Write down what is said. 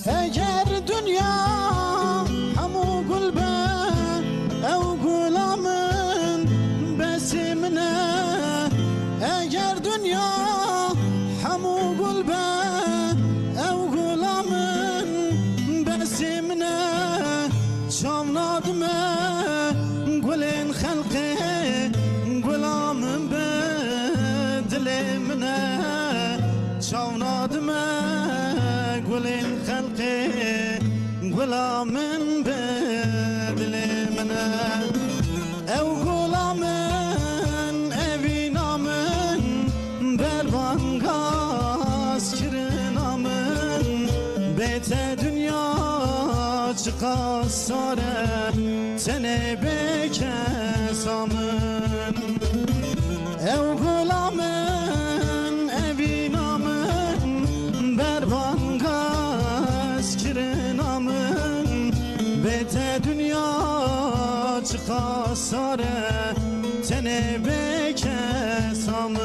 eğer dünya hamu gulbe ev gulamın besimine, eğer dünya hamu gulbe ev gulamın besimine, çavnadıme gulin halkı gulamın bedlimine, çavnadıme gulin halkı gulamın bedlimine, ev gulamın evinamın berbangaz kirinamın bete dünya çıkas sare sene bekesamın, ev gulamın evinamın berbangaz kirinamın bete dünya çıkas sare sene bekesamın.